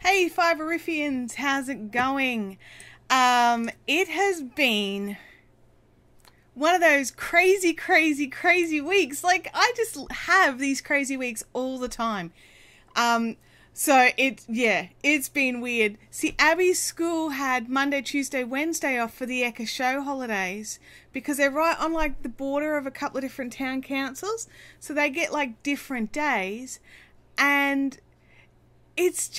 Hey Fiberifians, how's it going? It has been one of those crazy weeks. Like, I just have these crazy weeks all the time. It's been weird. See, Abby's school had Monday, Tuesday, Wednesday off for the Eka Show holidays because they're right on like the border of a couple of different town councils. So they get like different days, and it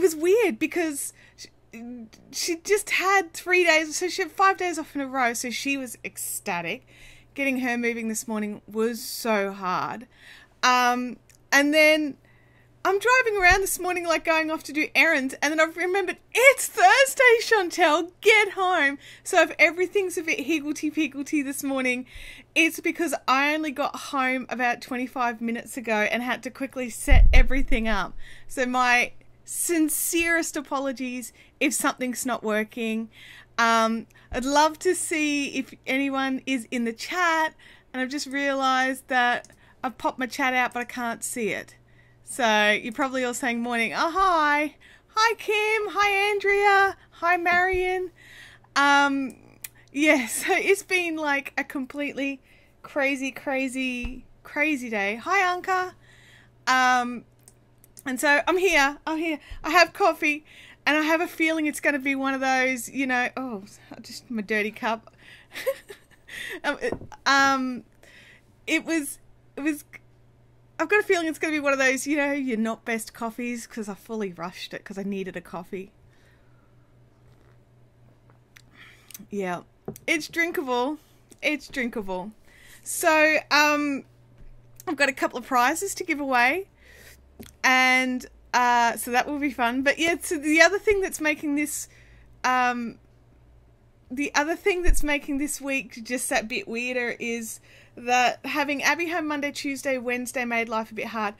was weird because she just had 3 days, so she had 5 days off in a row, so she was ecstatic. Getting her moving this morning was so hard. And then I'm driving around this morning like going off to do errands, and then I've remembered it's Thursday, Chantel, get home. So if everything's a bit higgledy-piggledy this morning, it's because I only got home about 25 minutes ago and had to quickly set everything up. So my sincerest apologies if something's not working. I'd love to see if anyone is in the chat, and I've just realized that I've popped my chat out but I can't see it. So you're probably all saying morning. Oh, hi Kim, hi Andrea, hi Marion. So it's been like a completely crazy day. Hi Anka. And so I'm here. I have coffee, and I have a feeling it's going to be one of those, just my dirty cup. I've got a feeling it's going to be one of those, your not best coffees, because I fully rushed it because I needed a coffee. Yeah, it's drinkable. So, I've got a couple of prizes to give away, and so that will be fun. But yeah, so the other thing that's making this week just that bit weirder is that having Abby home Monday, Tuesday, Wednesday made life a bit hard.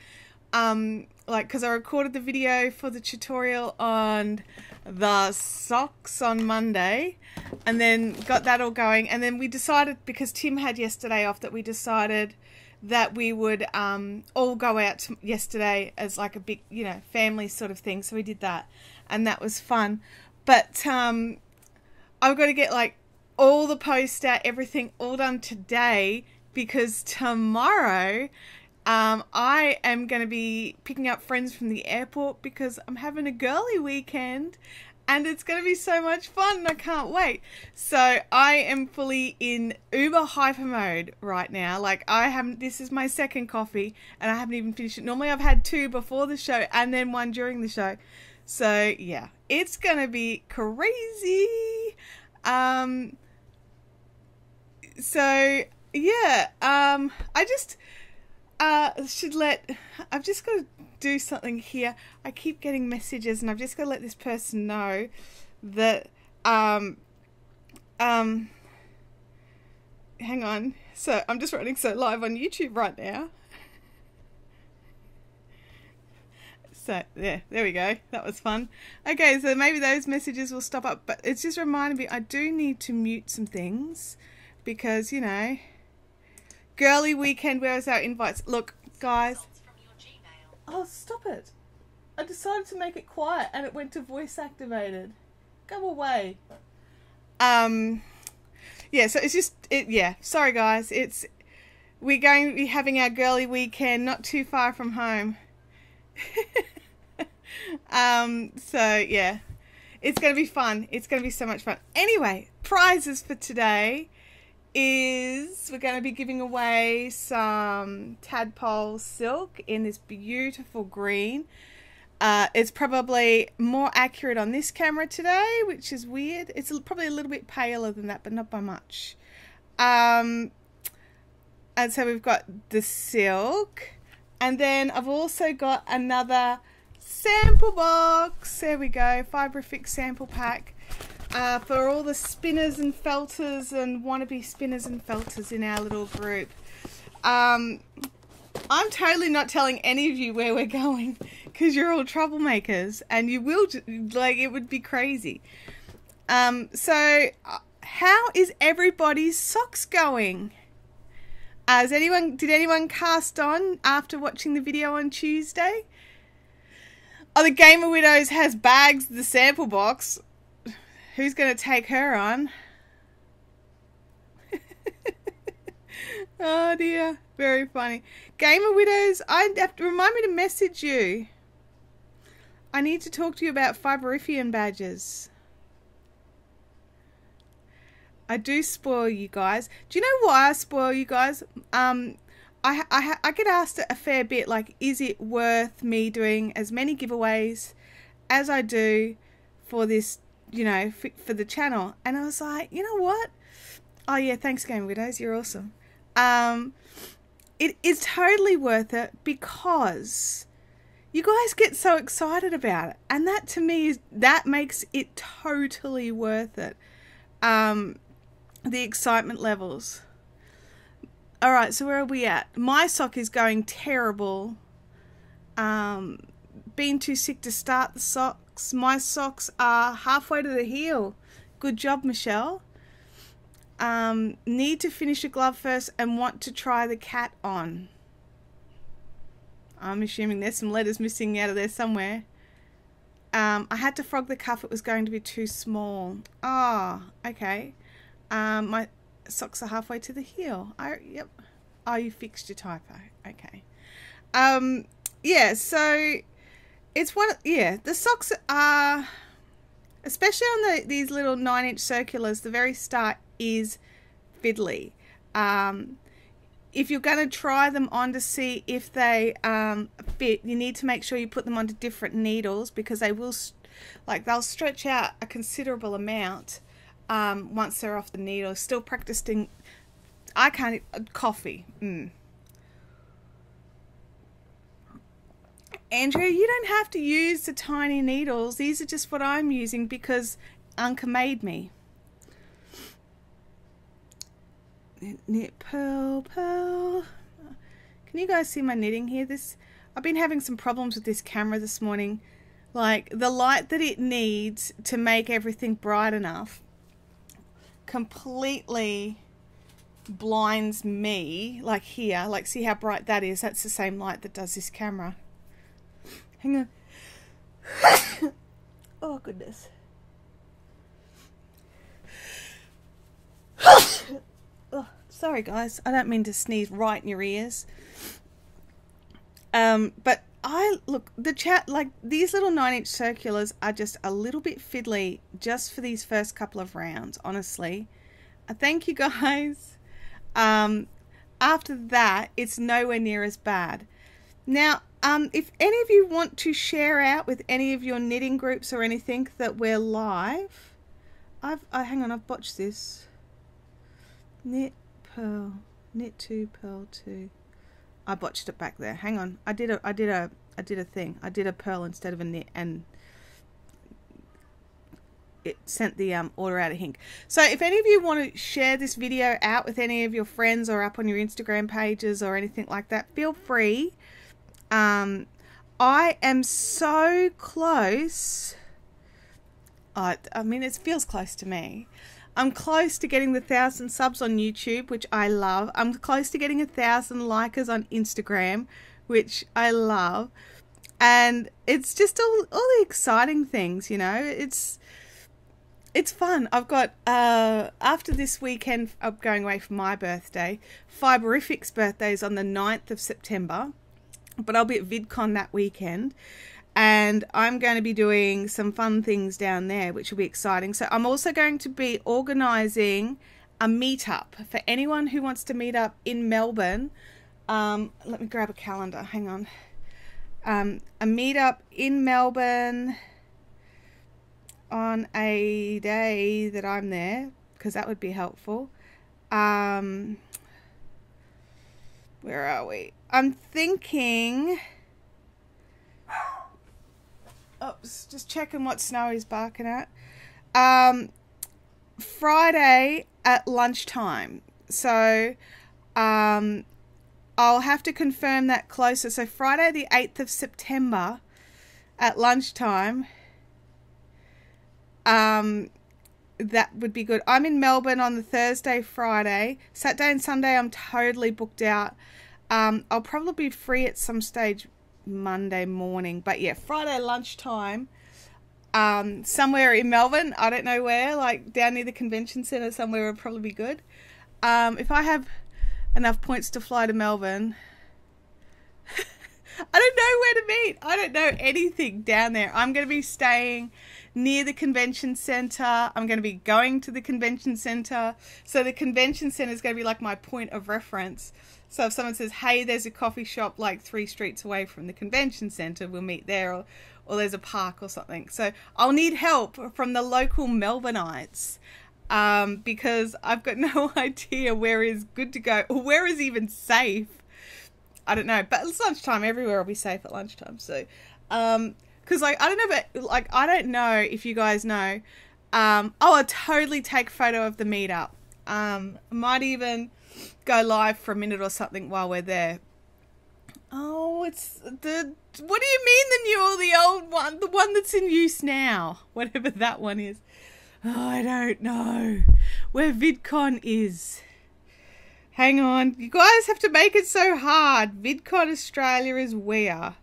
Because I recorded the video for the tutorial on the socks on Monday, and then got that all going, and then we decided, because Tim had yesterday off, that we decided that we would all go out yesterday as like a big, family sort of thing. So we did that, and that was fun. But I've got to get like all the posts out, everything all done today, because tomorrow I am going to be picking up friends from the airport because I'm having a girly weekend, and it's going to be so much fun, and I can't wait. So I am fully in uber hyper mode right now. Like, this is my second coffee, and I haven't even finished it. Normally I've had 2 before the show and then 1 during the show. So yeah, it's going to be crazy. I've just got to do something here. I keep getting messages, and I've just got to let this person know that, hang on. So I'm just running live on YouTube right now. So there we go. That was fun. Okay, so maybe those messages will stop up, but it's just reminding me I do need to mute some things because, girly weekend, where is our invites? Look, guys. Oh, stop it. I decided to make it quiet and it went to voice activated. Go away. Yeah, so it's just, sorry guys. We're going to be having our girly weekend not too far from home. So yeah, it's going to be fun. It's going to be so much fun. Anyway, prizes for today is we're going to be giving away some tadpole silk in this beautiful green. It's probably more accurate on this camera today, which is weird. It's probably a little bit paler than that, but not by much. And so we've got the silk, and then I've also got another sample box. There we go, Fibrifix sample pack. For all the spinners and felters and wannabe spinners and felters in our little group. I'm totally not telling any of you where we're going because you're all troublemakers, and you will, like, it would be crazy. So how is everybody's socks going? Did anyone cast on after watching the video on Tuesday? Oh, the Gamer Widows has bags, the sample box. Who's going to take her on? Oh dear, very funny. Gamer Widows, I have to remind me to message you. I need to talk to you about Fiberifian badges. I do spoil you guys. Do you know why I spoil you guys? I get asked a fair bit, like, is it worth me doing as many giveaways as I do for this, you know, for the channel? And I was like, you know what? Oh yeah, thanks Gamer Widows, you're awesome. It is totally worth it because you guys get so excited about it, and that to me that makes it totally worth it. The excitement levels. All right, so where are we at? My sock is going terrible. Been too sick to start the socks. My socks are halfway to the heel. Good job, Michelle. Need to finish a glove first and want to try the cat on. I'm assuming there's some letters missing out of there somewhere. I had to frog the cuff. It was going to be too small. Oh, okay. My socks are halfway to the heel. Yep. Oh, you fixed your typo. Okay. Yeah, so it's one. Yeah, the socks are, especially on these little 9-inch circulars, the very start is fiddly. If you're going to try them on to see if they fit, you need to make sure you put them onto different needles, because they will, like, they'll stretch out a considerable amount once they're off the needle. Still practicing. I can't. Coffee. Andrea, you don't have to use the tiny needles. These are just what I'm using because Unca made me. Knit, pearl, pearl. Can you guys see my knitting here? I've been having some problems with this camera this morning. Like, the light that it needs to make everything bright enough completely blinds me. Like here, like, see how bright that is? That's the same light that does this camera. Hang on. Oh goodness. Oh, sorry guys, I don't mean to sneeze right in your ears. But look, the chat, like, these little 9-inch circulars are just a little bit fiddly just for these first couple of rounds, honestly. Thank you guys. After that, it's nowhere near as bad. Now, if any of you want to share out with any of your knitting groups or anything that we're live, hang on, I've botched this. Knit, pearl, knit 2, pearl 2. I botched it back there. Hang on, I did a thing. I did a pearl instead of a knit, and it sent the order out of Hink. So if any of you want to share this video out with any of your friends or up on your Instagram pages or anything like that, feel free. I am so close. I mean, it feels close to me. I'm close to getting the 1,000 subs on YouTube, which I love. I'm close to getting 1,000 likers on Instagram, which I love. And it's just all the exciting things, you know. It's fun. I've got, after this weekend, I'm going away for my birthday. Fiberific's birthday is on the 9th of September. But I'll be at VidCon that weekend, and I'm going to be doing some fun things down there, which will be exciting. So I'm also going to be organising a meetup for anyone who wants to meet up in Melbourne. Let me grab a calendar. Hang on. A meetup in Melbourne on a day that I'm there, because that would be helpful. Where are we? I'm thinking, oops, just checking what Snowy's barking at. Friday at lunchtime. So I'll have to confirm that closer. So Friday the 8th of September at lunchtime. That would be good. I'm in Melbourne on the Thursday, Friday. Saturday and Sunday I'm totally booked out. I'll probably be free at some stage Monday morning. But yeah, Friday lunchtime, somewhere in Melbourne, I don't know where, like down near the convention centre somewhere would probably be good. If I have enough points to fly to Melbourne, I don't know where to meet. I don't know anything down there. I'm going to be staying near the convention centre. I'm going to be going to the convention centre. So the convention centre is going to be like my point of reference. So if someone says, hey, there's a coffee shop like 3 streets away from the convention centre, we'll meet there, or there's a park or something. So I'll need help from the local Melbourneites, because I've got no idea where is good to go or where is even safe. I don't know, but it's lunchtime. Everywhere will be safe at lunchtime. So, because like I don't know, but like I don't know if you guys know. I'll totally take a photo of the meetup. Might even go live for a minute or something while we're there. Oh, it's the, what do you mean the new or the old one? The one that's in use now, whatever that one is. Oh, I don't know where VidCon is. Hang on, you guys have to make it so hard. VidCon Australia is where?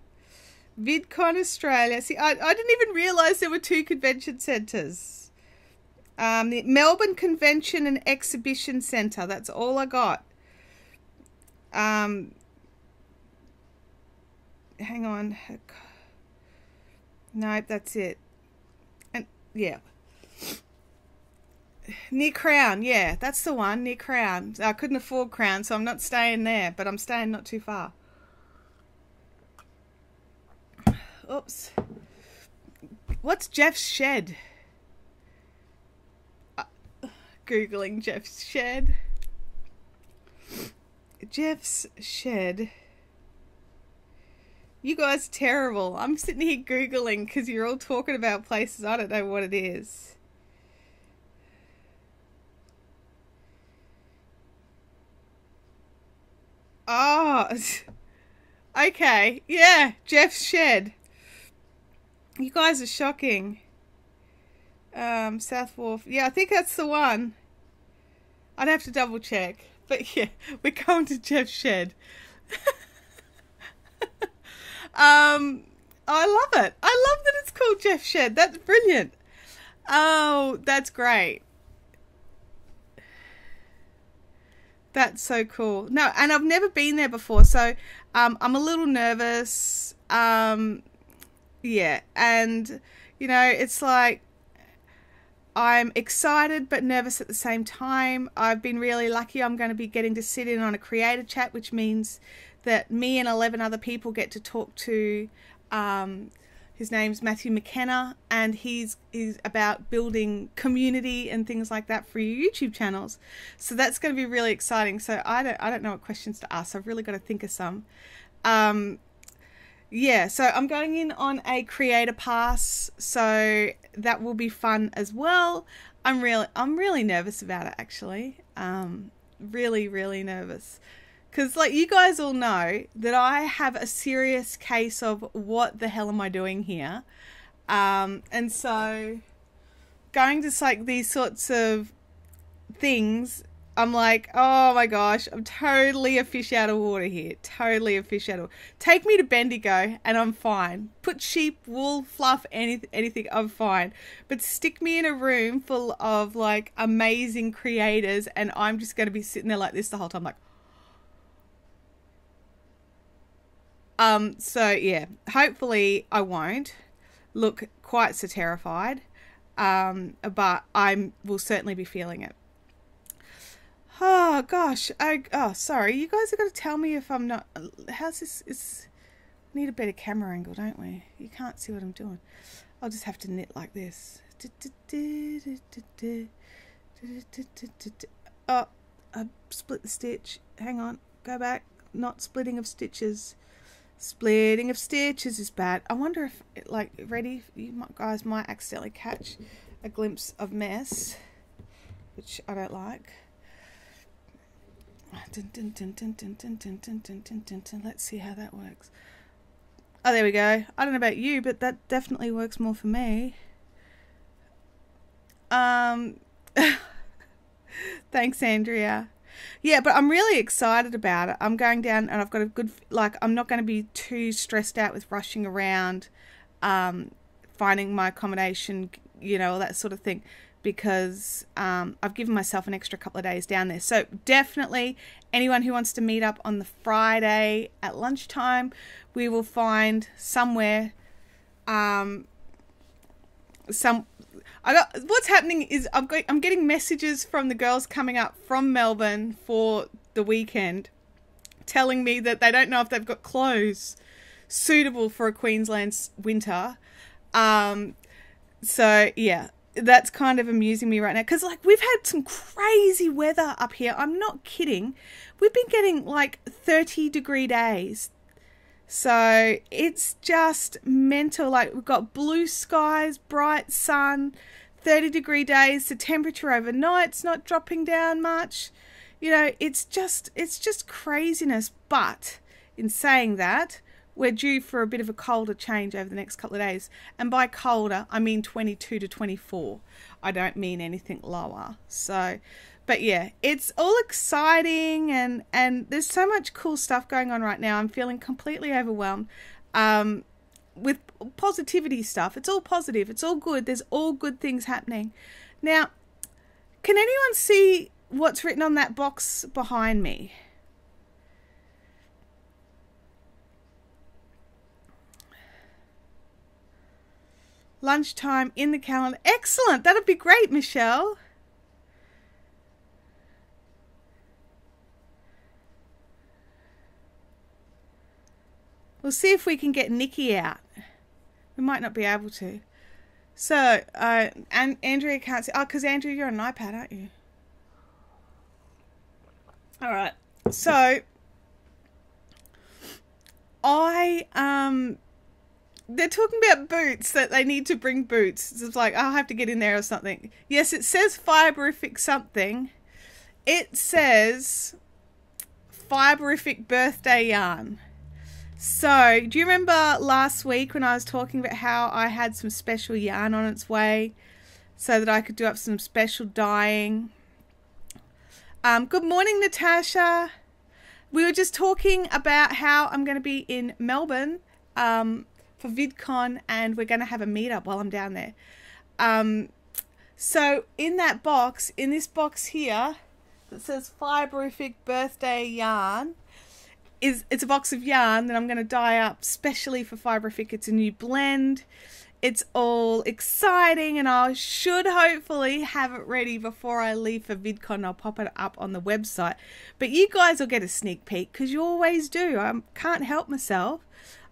VidCon Australia. See, I didn't even realise there were 2 convention centres. The Melbourne Convention and Exhibition Centre. That's all I got. Hang on. Nope, that's it. And yeah. Near Crown, yeah, that's the one, near Crown. I couldn't afford Crown, so I'm not staying there, but I'm staying not too far. Oops. What's Jeff's shed? Googling Jeff's shed. Jeff's shed. You guys are terrible. I'm sitting here Googling because you're all talking about places. I don't know what it is. Oh, okay. Yeah, Jeff's shed. You guys are shocking. South Wharf. Yeah, I think that's the one. I'd have to double check. But yeah, we're going to Jeff's shed. I love it. I love that it's called Jeff's shed. That's brilliant. Oh, that's great. That's so cool. No, and I've never been there before, so I'm a little nervous. Yeah, and you know, it's like I'm excited but nervous at the same time. I've been really lucky. I'm going to be getting to sit in on a creator chat, which means that me and 11 other people get to talk to. His name's Matthew McKenna, and he's about building community and things like that for your YouTube channels. So that's going to be really exciting. So I don't know what questions to ask. So I've really got to think of some. Yeah, so I'm going in on a creator pass, so that will be fun as well. I'm really nervous about it, actually. Really nervous. Because, like, you guys all know that I have a serious case of what the hell am I doing here? And so going to, like, these sorts of things, I'm like, oh my gosh, I'm totally a fish out of water here. Totally a fish out of water. Take me to Bendigo and I'm fine. Put sheep, wool, fluff, anything, I'm fine. But stick me in a room full of, like, amazing creators and I'm just going to be sitting there like this the whole time, like, so yeah, hopefully I won't look quite so terrified, but I will certainly be feeling it. Oh gosh, oh sorry, you guys are going to tell me if I'm not, how's this, need a better camera angle, don't we? You can't see what I'm doing. I'll just have to knit like this. Oh, I split the stitch, hang on, go back, not splitting of stitches. Splitting of stitches is bad. I wonder if, like, ready, you guys might accidentally catch a glimpse of mess, which I don't like. Let's see how that works. Oh, there we go. I don't know about you, but that definitely works more for me. Thanks, Andrea. Yeah, but I'm really excited about it. I'm going down and I've got a good, like, I'm not going to be too stressed out with rushing around, finding my accommodation, you know, all that sort of thing, because I've given myself an extra couple of days down there. So definitely anyone who wants to meet up on the Friday at lunchtime, we will find somewhere, what's happening is I'm getting messages from the girls coming up from Melbourne for the weekend telling me that they don't know if they've got clothes suitable for a Queensland's winter. So yeah, that's kind of amusing me right now, because like we've had some crazy weather up here. I'm not kidding. We've been getting like 30-degree days. So it's just mental. Like we've got blue skies, bright sun, 30-degree days. The temperature overnight's not dropping down much. You know, it's just craziness. But in saying that, we're due for a bit of a colder change over the next couple of days. And by colder, I mean 22 to 24. I don't mean anything lower. So, but yeah, it's all exciting, and there's so much cool stuff going on right now. I'm feeling completely overwhelmed with positivity stuff. It's all positive. It's all good. There's all good things happening. Now, can anyone see what's written on that box behind me? Lunchtime in the calendar. Excellent. That'd be great, Michelle. We'll see if we can get Nikki out. We might not be able to. So, and Andrea can't see. Oh, because Andrea, you're on an iPad, aren't you? All right. So, they're talking about boots, that they need to bring boots. It's like, I'll have to get in there or something. Yes, it says fiberific something. It says fiberific birthday yarn. So, do you remember last week when I was talking about how I had some special yarn on its way so that I could do up some special dyeing? Good morning, Natasha. We were just talking about how I'm going to be in Melbourne for VidCon, and we're going to have a meetup while I'm down there. So in that box, in this box here, that says fiberific birthday yarn, it's a box of yarn that I'm going to dye up specially for fiberific. It's a new blend. It's all exciting, and I should hopefully have it ready before I leave for VidCon. I'll pop it up on the website. But you guys will get a sneak peek, because you always do. I can't help myself.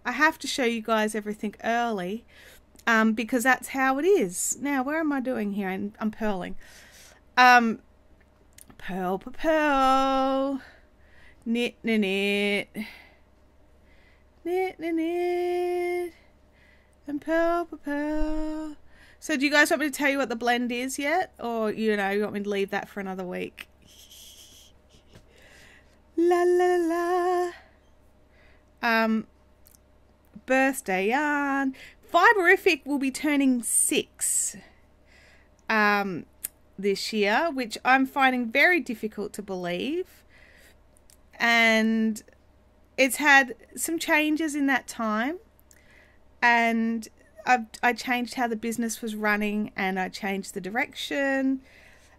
I have to show you guys everything early, because that's how it is. Now, where am I doing here? I'm purling. Purl. Knit. Knit. And purl. So do you guys want me to tell you what the blend is yet? Or, you know, you want me to leave that for another week? La la la. Birthday yarn. Fiberific will be turning 6 this year, which I'm finding very difficult to believe. And it's had some changes in that time. And I changed how the business was running, and I changed the direction.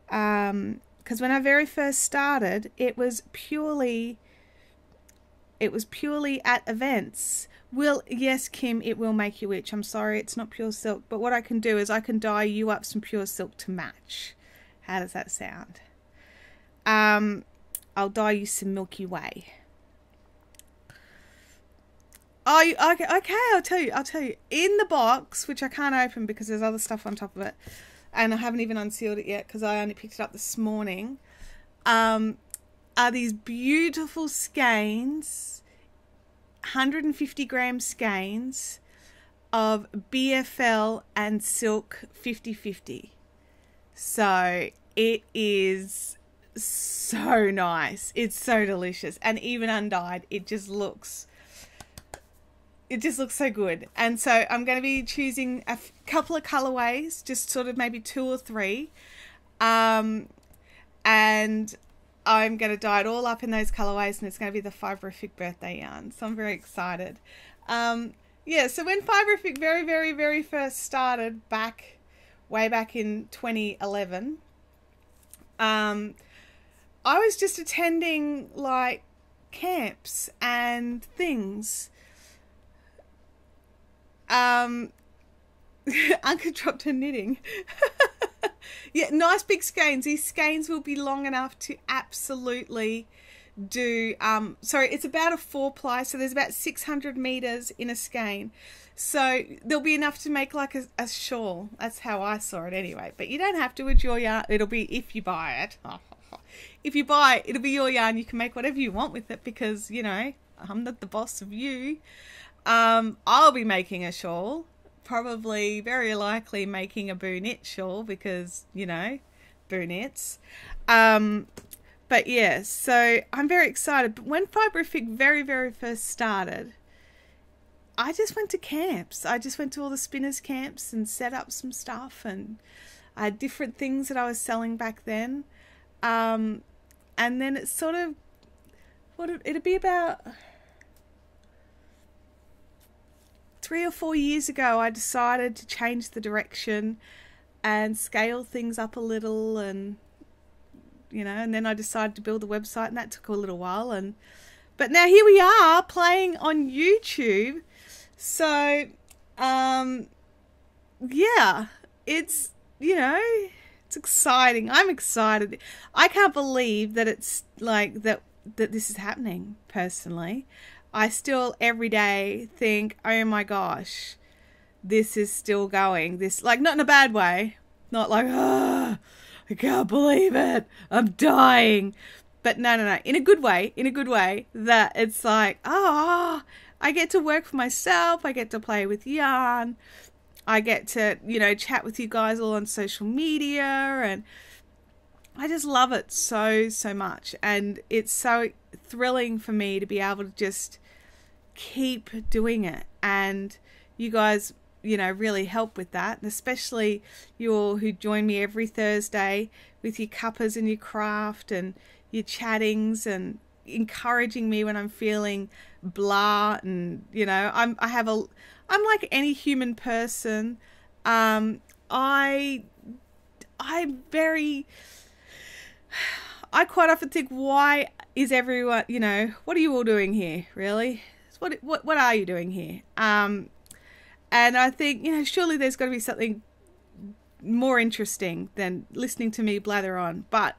Because when I very first started, it was purely at events. Yes, Kim, it will make you itch. I'm sorry, it's not pure silk. But what I can do is I can dye you up some pure silk to match. How does that sound? I'll dye you some Milky Way. Oh, okay, I'll tell you. In the box, which I can't open because there's other stuff on top of it, and I haven't even unsealed it yet because I only picked it up this morning, are these beautiful skeins, 150 gram skeins of BFL and silk 50/50. So it is so nice. It's so delicious, and even undyed, it just looks so good. And so I'm going to be choosing a couple of colorways, just sort of maybe 2 or 3. And I'm going to dye it all up in those colorways, and it's going to be the Fiberific birthday yarn. So I'm very excited. Yeah, so when Fiberific very, very, very first started way back in 2011, I was just attending like camps and things. Anka dropped her knitting. Yeah, nice big skeins. These skeins will be long enough to absolutely do, sorry, it's about a 4-ply, so there's about 600 meters in a skein. So there'll be enough to make like a shawl. That's how I saw it anyway. But you don't have to with your yarn. It'll be, if you buy it. If you buy it, it'll be your yarn. You can make whatever you want with it because, you know, I'm not the boss of you. I'll be making a shawl. Probably, very likely making a boo knit shawl because, you know, boo knits. But yeah, so I'm very excited. But when Fiberific very, very first started, I just went to camps. I just went to all the spinners camps and set up some stuff, and I had different things that I was selling back then. And then it's sort of, it'd be about 3 or 4 years ago, I decided to change the direction and scale things up a little, and you know, and then I decided to build the website, and that took a little while, but now here we are playing on YouTube. So yeah, it's, you know, it's exciting. I'm excited. I can't believe that it's like that this is happening. Personally, I still every day think, oh my gosh, this is still going. This, like, not in a bad way, not like, oh, I can't believe it, I'm dying. But no, in a good way, that it's like, oh, I get to work for myself, I get to play with yarn, I get to, you know, chat with you guys all on social media, and I just love it so much. And it's so thrilling for me to be able to just keep doing it, and you guys, you know, really help with that, and especially you all who join me every Thursday with your cuppas and your craft and your chattings and encouraging me when I'm feeling blah. And you know, I'm like any human person. I quite often think, why is everyone, you know, what are you all doing here, really? What are you doing here? And I think, you know, surely there's got to be something more interesting than listening to me blather on. But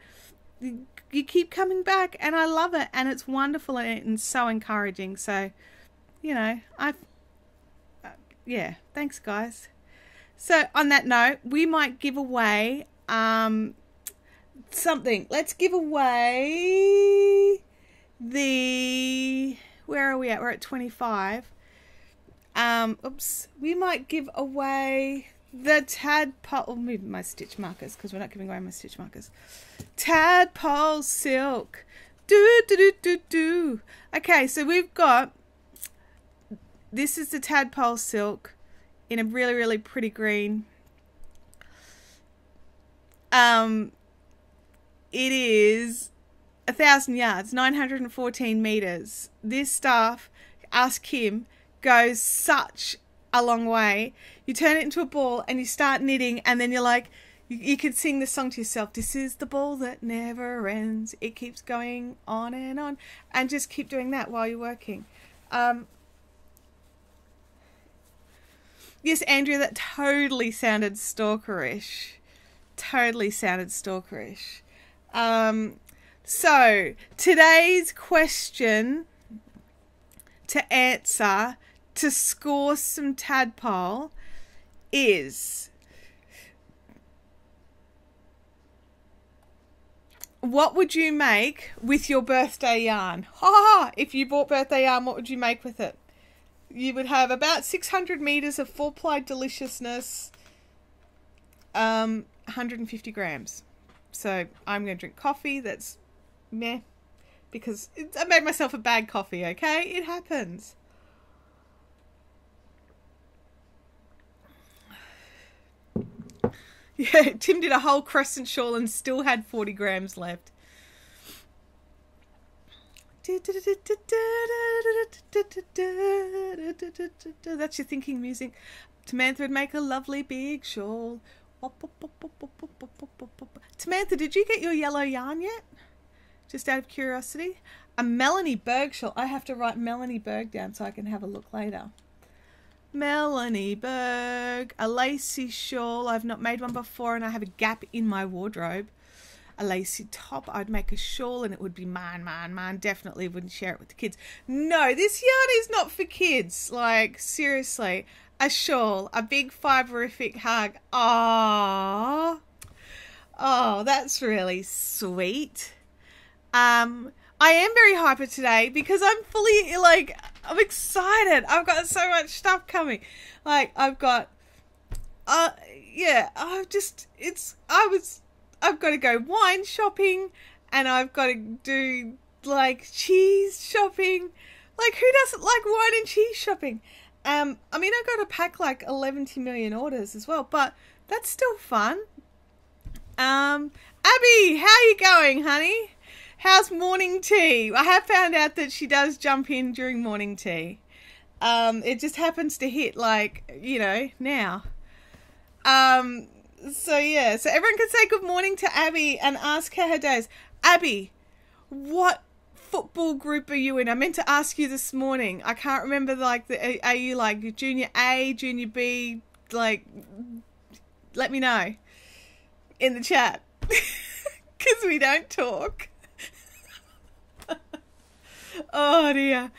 you keep coming back, and I love it, and it's wonderful, and so encouraging. So, you know, yeah, thanks guys. So on that note, we might give away something. Let's give away the, where are we at? We're at 25. Oops, we might give away the tadpole. I'll move my stitch markers because we're not giving away my stitch markers. Tadpole silk. Okay, so we've got, this is the tadpole silk in a really, really pretty green. It is 1,000 yards, 914 meters. This stuff, ask Kim, goes such a long way. You turn it into a ball and you start knitting, and then you're like, you could sing the song to yourself, this is the ball that never ends, it keeps going on, and just keep doing that while you're working. Yes, Andrea, that totally sounded stalkerish. So today's question to answer to score some tadpole is, what would you make with your birthday yarn? If you bought birthday yarn, what would you make with it? You would have about 600 meters of 4-ply deliciousness, 150 grams. So I'm going to drink coffee that's meh, because I made myself a bad coffee, okay? It happens. Yeah, Tim did a whole crescent shawl and still had 40 grams left. That's your thinking music. Tamantha would make a lovely big shawl. Tamantha, did you get your yellow yarn yet? Just out of curiosity. A Melanie Berg shawl. I have to write Melanie Berg down so I can have a look later. Melanie Berg. A lacy shawl. I've not made one before and I have a gap in my wardrobe. A lacy top. I'd make a shawl and it would be mine. Definitely wouldn't share it with the kids. No, this yarn is not for kids. Like, seriously. A shawl. A big fiberific hug. Aww. Oh, that's really sweet. I am very hyper today because I'm fully, like, I'm excited. I've got so much stuff coming. Like, I've got, yeah, I've got to go wine shopping and I've got to do, like, cheese shopping. Like, who doesn't like wine and cheese shopping? I mean, I've got to pack, like, 11 million orders as well, but that's still fun. Abby, how you going, honey? How's morning tea? I have found out that she does jump in during morning tea. It just happens to hit, like, you know, now. So yeah, so everyone can say good morning to Abby and ask her day is. Abby, what football group are you in? I meant to ask you this morning. I can't remember, like, are you like junior A, junior B? Like, let me know in the chat because we don't talk. Oh dear.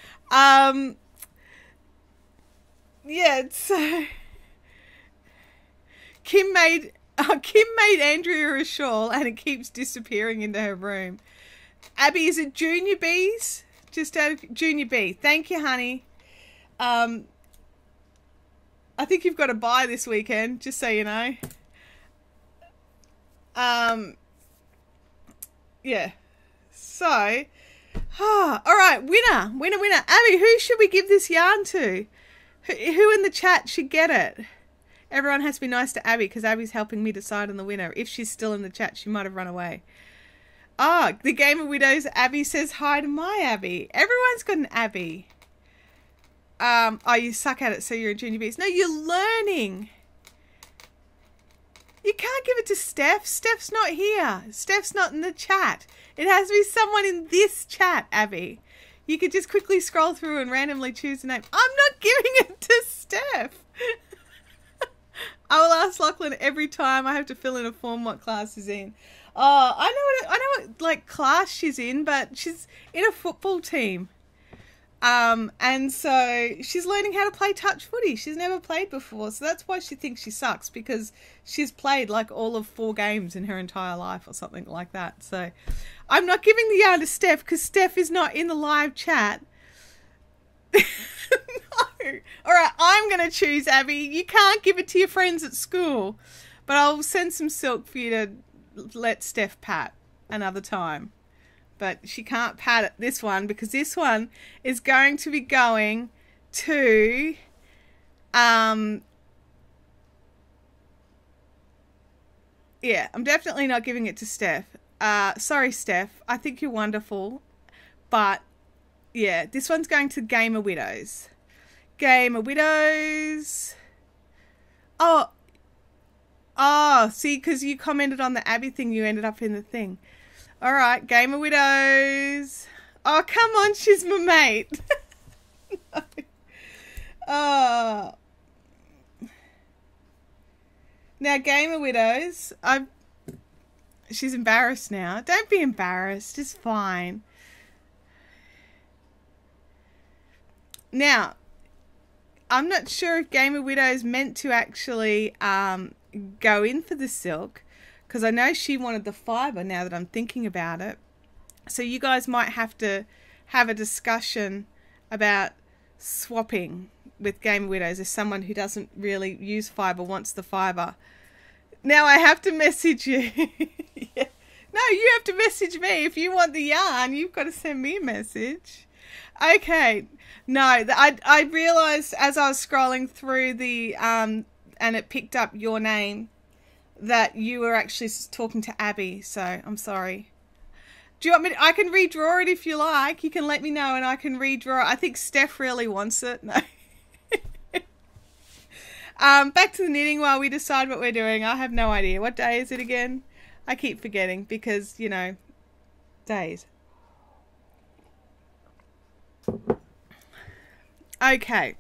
Yeah, so Kim made Andrea a shawl and it keeps disappearing into her room. Abby, is it junior B's? Just out of junior B. Thank you, honey. I think you've got to buy this weekend, just so you know. Yeah. So, all right, winner. Abby, who should we give this yarn to? Who in the chat should get it? Everyone has to be nice to Abby because Abby's helping me decide on the winner. If she's still in the chat, she might have run away. Ah, the Game of Widows. Abby says hi to my Abby. Everyone's got an Abby. Oh, you suck at it, so you're a junior B's. No, you're learning. You can't give it to Steph. Steph's not here. Steph's not in the chat. It has to be someone in this chat, Abby. You could just quickly scroll through and randomly choose a name. I'm not giving it to Steph. I will ask Lachlan every time I have to fill in a form what class she's in. Oh, I know what like class she's in, but she's in a football team. And so she's learning how to play touch footy. She's never played before, so that's why she thinks she sucks, because she's played like all of 4 games in her entire life or something like that. So I'm not giving the yarn to Steph because Steph is not in the live chat. No. All right, I'm going to choose, Abby. You can't give it to your friends at school, but I'll send some silk for you to let Steph pat another time. But she can't pat this one because this one is going to be going to yeah, I'm definitely not giving it to Steph. Sorry, Steph. I think you're wonderful. But yeah, this one's going to Game of Widows. Game of Widows. Oh, see, because you commented on the Abby thing, you ended up in the thing. All right, Game of Widows. Oh, come on, she's my mate. No. Oh. Now, Game of Widows. She's embarrassed now. Don't be embarrassed. It's fine. Now, I'm not sure if Game of Widows meant to actually go in for the silk, because I know she wanted the fibre now that I'm thinking about it. So you guys might have to have a discussion about swapping with Game of Widows if someone who doesn't really use fibre wants the fibre. Now I have to message you. Yeah. No, you have to message me. If you want the yarn, you've got to send me a message. Okay. No, I realised as I was scrolling through the, and it picked up your name, that you were actually talking to Abby, so I'm sorry. Do you want me to, I can redraw it if you like. You can let me know and I can redraw it. I think Steph really wants it. No. Back to the knitting while we decide what we're doing. I have no idea. What day is it again? I keep forgetting because, you know, days. Okay.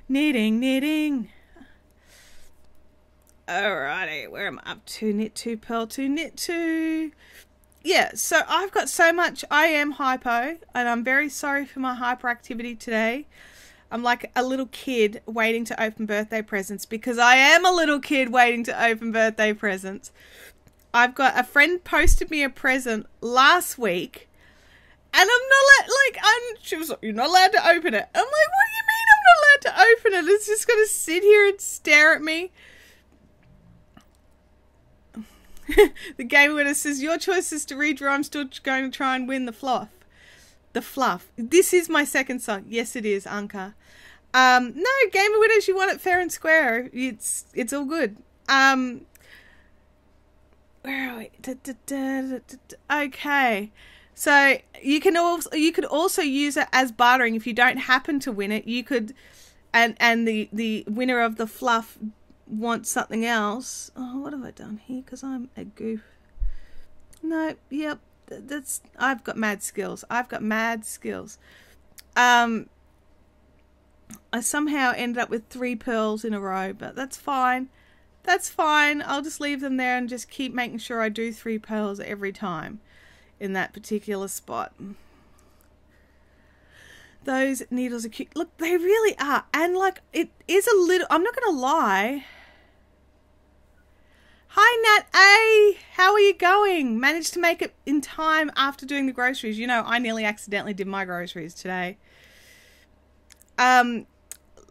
Knitting. Alrighty, where am I up to? Knit 2, purl 2, knit 2. Yeah, so I've got so much. I am hypo, and I'm very sorry for my hyperactivity today. I'm like a little kid waiting to open birthday presents because I am a little kid waiting to open birthday presents. I've got a friend posted me a present last week, and I'm not she was like, "You're not allowed to open it." I'm like, "What do you mean I'm not allowed to open it? It's just gonna sit here and stare at me." The game winner says, "Your choice is to redraw. I'm still going to try and win the fluff." The fluff. This is my second song. Yes, it is, Anka. No, game winners, you want it fair and square. It's all good. Where are we? Okay. So you could also use it as bartering if you don't happen to win it. You could, and the winner of the fluff wants something else. Oh, what have I done here? Because I'm a goof. No, yep. I've got mad skills. I somehow ended up with 3 pearls in a row, but that's fine. I'll just leave them there and just keep making sure I do 3 pearls every time in that particular spot. Those needles are cute. Look, they really are. And like, it is a little, I'm not going to lie. Hi Nat A, how are you going? Managed to make it in time after doing the groceries. You know, I nearly accidentally did my groceries today.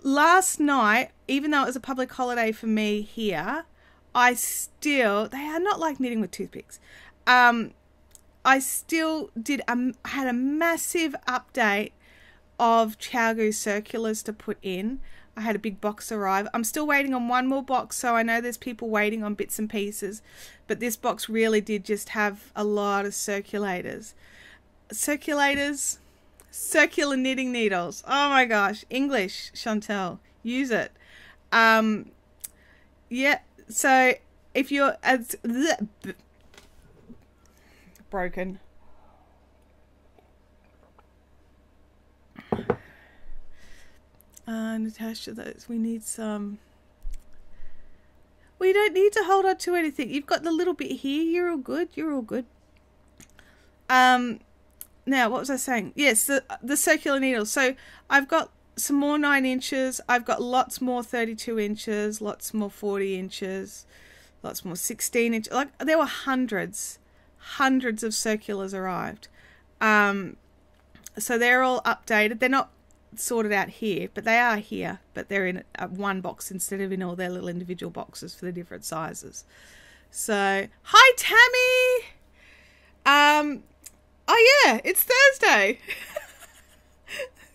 Last night, even though it was a public holiday for me here, they are not like knitting with toothpicks. I still had a massive update of ChowGoo circulars to put in. I had a big box arrive. I'm still waiting on one more box, so I know there's people waiting on bits and pieces, but this box really did just have a lot of circulators. Circular knitting needles. Oh my gosh, English, Chantel, use it. Yeah, so if you're broken. Natasha, we need some. We don't need to hold on to anything. You've got the little bit here. You're all good. Now, what was I saying? Yes, the circular needles. So I've got some more 9 inches. I've got lots more 32 inches, lots more 40 inches, lots more 16 inches. Like, there were hundreds of circulars arrived. So they're all updated. They're not sorted out here, but they are here, but they're in one box instead of in all their little individual boxes for the different sizes. So, hi Tammy! Oh yeah, it's Thursday.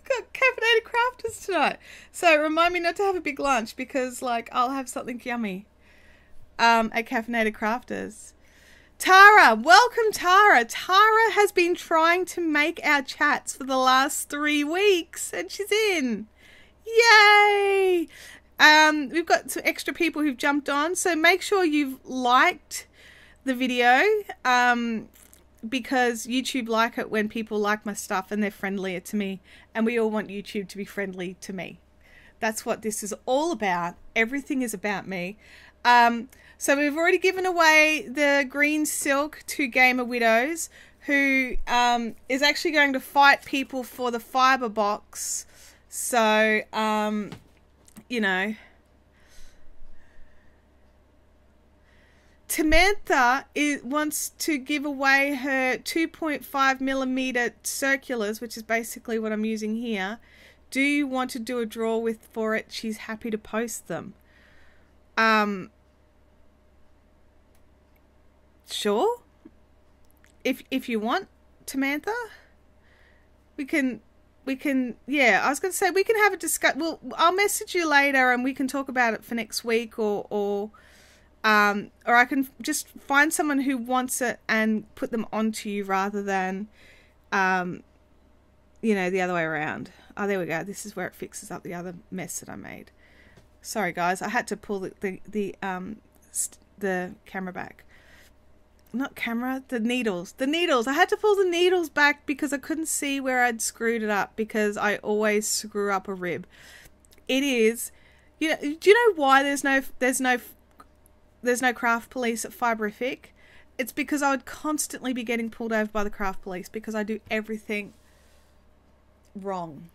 Got caffeinated crafters tonight. So remind me not to have a big lunch because like I'll have something yummy at Caffeinated Crafters. Tara, welcome Tara. Tara has been trying to make our chats for the last 3 weeks and she's in. Yay! We've got some extra people who've jumped on, so make sure you've liked the video because YouTube like it when people like my stuff and they're friendlier to me, and we all want YouTube to be friendly to me. That's what this is all about. Everything is about me. So we've already given away the green silk to Gamer Widows, who is actually going to fight people for the fiber box. So, you know. Tamantha wants to give away her 2.5mm circulars, which is basically what I'm using here. Do you want to do a draw for it? She's happy to post them. Sure. If you want, Tamantha, we can, yeah, I was going to say we can have a discuss. Well, I'll message you later and we can talk about it for next week or or I can just find someone who wants it and put them onto you rather than, you know, the other way around. Oh, there we go. This is where it fixes up the other mess that I made. Sorry, guys. I had to pull the camera back. Not camera, the needles. The needles. I had to pull the needles back because I couldn't see where I'd screwed it up, because I always screw up a rib. It is, you know, do you know why there's no craft police at Fiberific? It's because I would constantly be getting pulled over by the craft police because I do everything wrong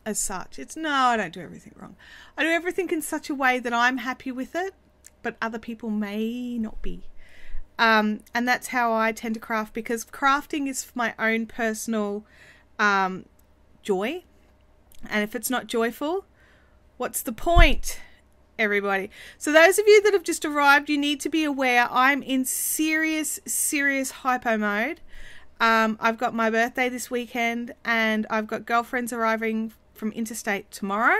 as such. I don't do everything wrong. I do everything in such a way that I'm happy with it, but other people may not be. And that's how I tend to craft, because crafting is for my own personal joy. And if it's not joyful, what's the point, everybody? So those of you that have just arrived, you need to be aware I'm in serious hypo mode. I've got my birthday this weekend, and I've got girlfriends arriving from interstate tomorrow.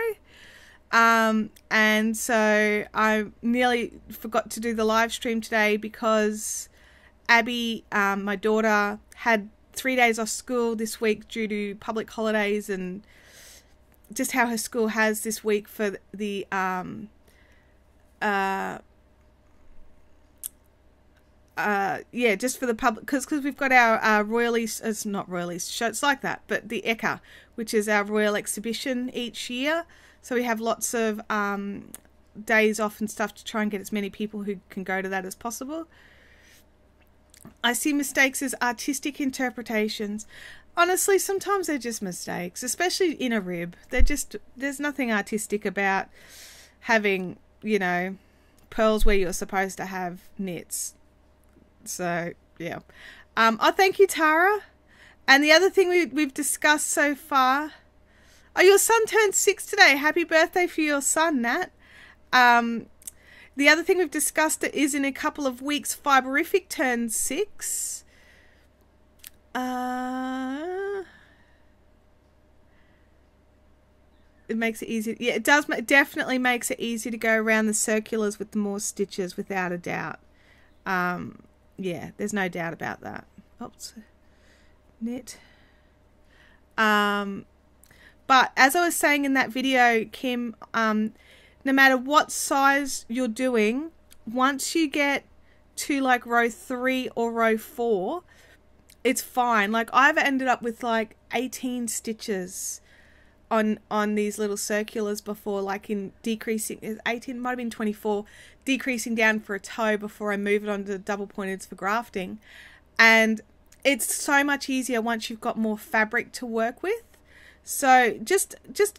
And so I nearly forgot to do the live stream today because Abby, my daughter, had 3 days off school this week due to public holidays, and just how her school has this week for the just for the public, because we've got our Royalies, it's not Royalies show, it's like that, but the ECA, which is our Royal Exhibition each year. So we have lots of days off and stuff to try and get as many people who can go to that as possible. I see mistakes as artistic interpretations. Honestly, sometimes they're just mistakes, especially in a rib. There's nothing artistic about having, you know, pearls where you're supposed to have knits. So, yeah. Oh, thank you, Tara. And the other thing we've discussed so far... Oh, your son turned 6 today. Happy birthday for your son, Nat. The other thing we've discussed is in a couple of weeks, Fiberific turns 6. It makes it easy. Yeah, it does. It definitely makes it easy to go around the circulars with the more stitches, without a doubt. Yeah, there's no doubt about that. Oops. Knit. But as I was saying in that video, Kim, no matter what size you're doing, once you get to like row 3 or row 4, it's fine. Like I've ended up with like 18 stitches on these little circulars before, like in decreasing, 18, might have been 24, decreasing down for a toe before I move it onto double pointeds for grafting. And it's so much easier once you've got more fabric to work with. So just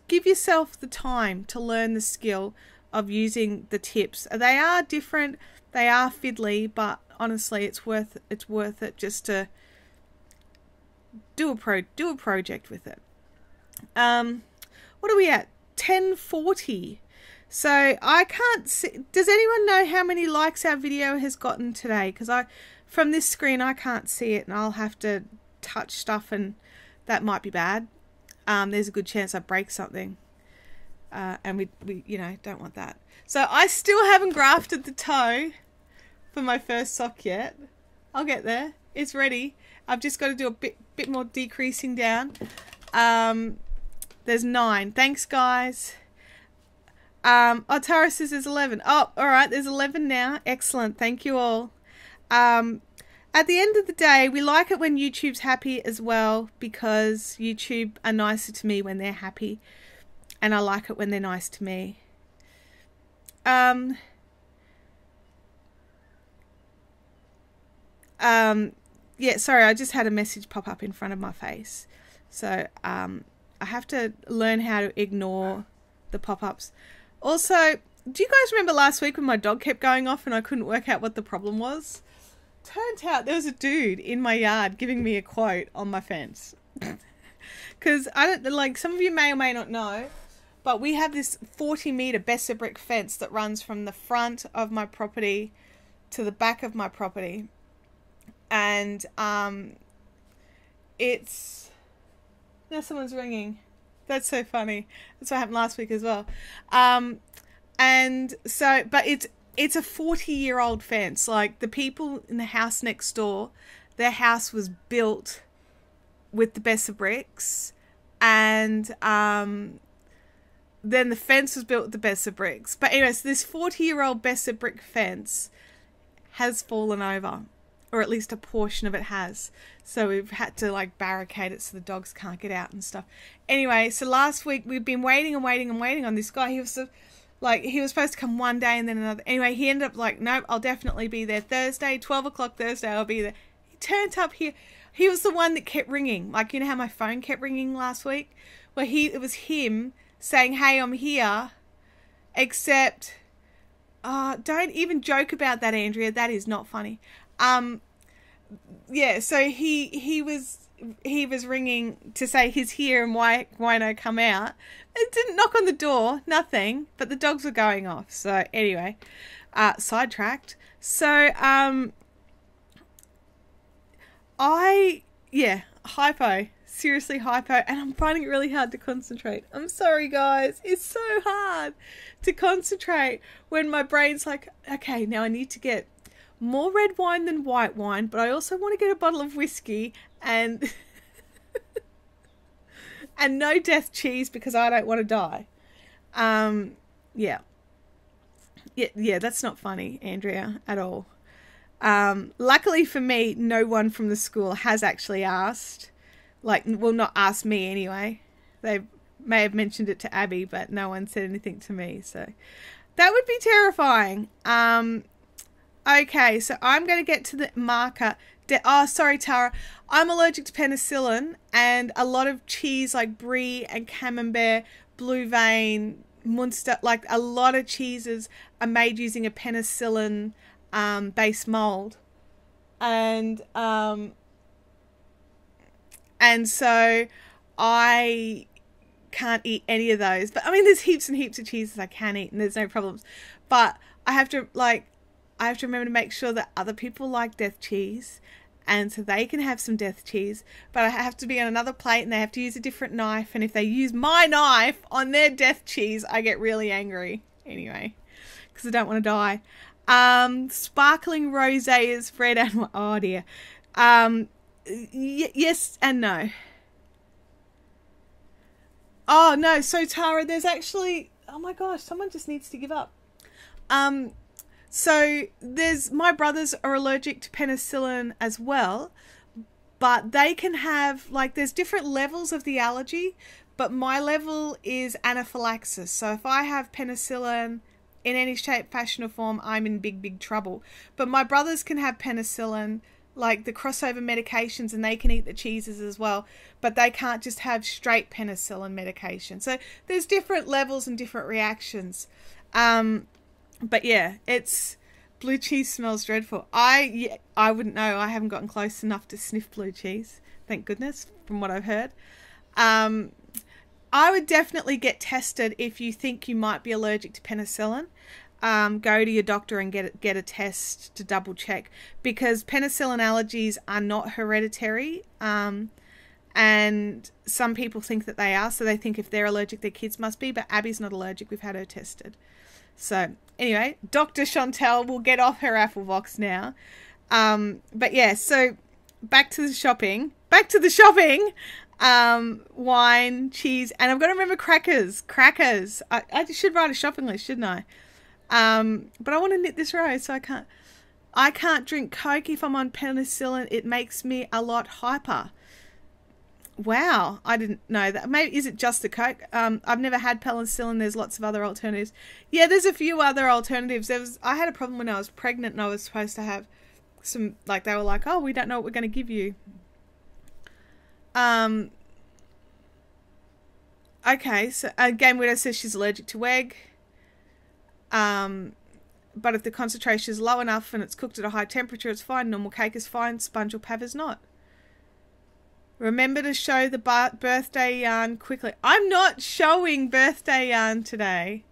give yourself the time to learn the skill of using the tips. They are different, they are fiddly, but honestly, it's worth it just to do a project with it. What are we at? 10:40. So I can't see. Does anyone know how many likes our video has gotten today? Because from this screen I can't see it, and I'll have to touch stuff, and that might be bad. There's a good chance I break something, and we you know, don't want that. So I still haven't grafted the toe for my first sock yet. I'll get there. It's ready. I've just got to do a bit more decreasing down. There's 9. Thanks, guys. Oh, Tara says there's 11. Oh, all right. There's 11 now. Excellent. Thank you all. At the end of the day, we like it when YouTube's happy as well, because YouTube are nicer to me when they're happy, and I like it when they're nice to me. Yeah, sorry, I just had a message pop up in front of my face. So, I have to learn how to ignore the pop-ups. Also, do you guys remember last week when my dog kept going off and I couldn't work out what the problem was? Turns out there was a dude in my yard giving me a quote on my fence. Because I don't, like, some of you may or may not know, but we have this 40-meter Besser brick fence that runs from the front of my property to the back of my property. And it's, now someone's ringing. That's so funny. That's what happened last week as well. And so, but it's it's a 40-year-old fence. Like, the people in the house next door, their house was built with the best of bricks, and then the fence was built with the best of bricks. But anyway, so this 40-year-old best of brick fence has fallen over, or at least a portion of it has. So we've had to like barricade it so the dogs can't get out and stuff. Anyway, so last week we've been waiting and waiting and waiting on this guy. He was he was supposed to come one day and then another. Anyway, he ended up like, nope, I'll definitely be there Thursday, 12 o'clock Thursday, I'll be there. He turned up here. He was the one that kept ringing. Like, you know how my phone kept ringing last week? Well, it was him saying, hey, I'm here. Except, don't even joke about that, Andrea. That is not funny. Yeah, so he was ringing to say he's here and why no come out. It didn't knock on the door, nothing, but the dogs were going off. So anyway, sidetracked. So hypo, seriously hypo, and I'm finding it really hard to concentrate. I'm sorry, guys. It's so hard to concentrate when my brain's like, okay, now I need to get more red wine than white wine, but I also want to get a bottle of whiskey and and no death cheese because I don't want to die. Yeah, that's not funny, Andrea, at all. Luckily for me, no one from the school has actually asked. Like, well, not asked me anyway. They may have mentioned it to Abby, but no one said anything to me. So that would be terrifying. Okay, so I'm going to get to the marker. Oh, sorry, Tara. I'm allergic to penicillin, and a lot of cheese like brie and camembert, blue vein, Munster, like a lot of cheeses are made using a penicillin base mold. And so I can't eat any of those. But I mean, there's heaps and heaps of cheeses I can eat, and there's no problems. But I have to remember to make sure that other people like death cheese, and so they can have some death cheese. But I have to be on another plate, and they have to use a different knife. And if they use my knife on their death cheese, I get really angry. Anyway, because I don't want to die. Sparkling rosé is red and oh dear. Yes and no. Oh no, so Tara, there's actually, oh my gosh, someone just needs to give up. So my brothers are allergic to penicillin as well, but they can have, like, there's different levels of the allergy, but my level is anaphylaxis. So if I have penicillin in any shape, fashion or form, I'm in big, big trouble. But my brothers can have penicillin, like the crossover medications, and they can eat the cheeses as well, but they can't just have straight penicillin medication. So there's different levels and different reactions. But yeah, it's blue cheese smells dreadful. I wouldn't know. I haven't gotten close enough to sniff blue cheese, thank goodness, from what I've heard. I would definitely get tested if you think you might be allergic to penicillin. Go to your doctor and get a test to double check, because penicillin allergies are not hereditary. And some people think that they are, so they think if they're allergic, their kids must be, but Abby's not allergic. We've had her tested. So anyway, Dr. Chantel will get off her Apple Vox now. But yeah, so back to the shopping. Wine, cheese, and I've got to remember crackers. I should write a shopping list, shouldn't I? But I want to knit this row, so I can't drink Coke if I'm on penicillin. It makes me a lot hyper. Wow, I didn't know that. Maybe, is it just the Coke? I've never had penicillin. There's lots of other alternatives. Yeah, there's a few other alternatives. I had a problem when I was pregnant and I was supposed to have some, like, they were like, oh, we don't know what we're going to give you. Okay, so again, Widow says she's allergic to egg. But if the concentration is low enough and it's cooked at a high temperature, it's fine. Normal cake is fine. Sponge or pav is not. Remember to show the birthday yarn quickly. I'm not showing birthday yarn today.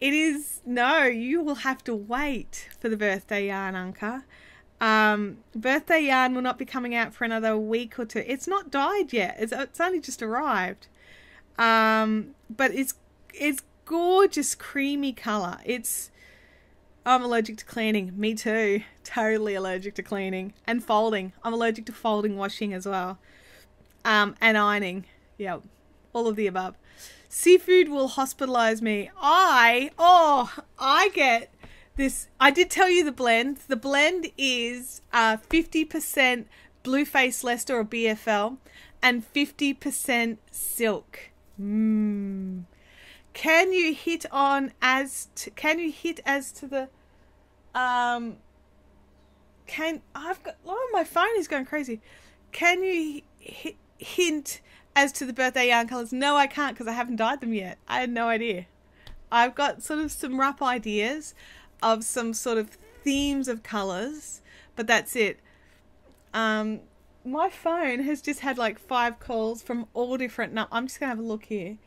It is, no, you will have to wait for the birthday yarn, Anka. Birthday yarn will not be coming out for another week or two. It's not dyed yet. It's only just arrived. But it's gorgeous creamy colour. It's I'm allergic to cleaning. Me too. Totally allergic to cleaning. And folding. I'm allergic to folding, washing as well. And ironing. Yeah, all of the above. Seafood will hospitalize me. I get this. I did tell you the blend. The blend is 50% Blueface Leicester or BFL and 50% silk. Can you hit as to the my phone is going crazy. Can you hint as to the birthday yarn colours? No, I can't because I haven't dyed them yet. I had no idea. I've got sort of some rough ideas of some sort of themes of colours, but that's it. My phone has just had like 5 calls from all different I'm just going to have a look here.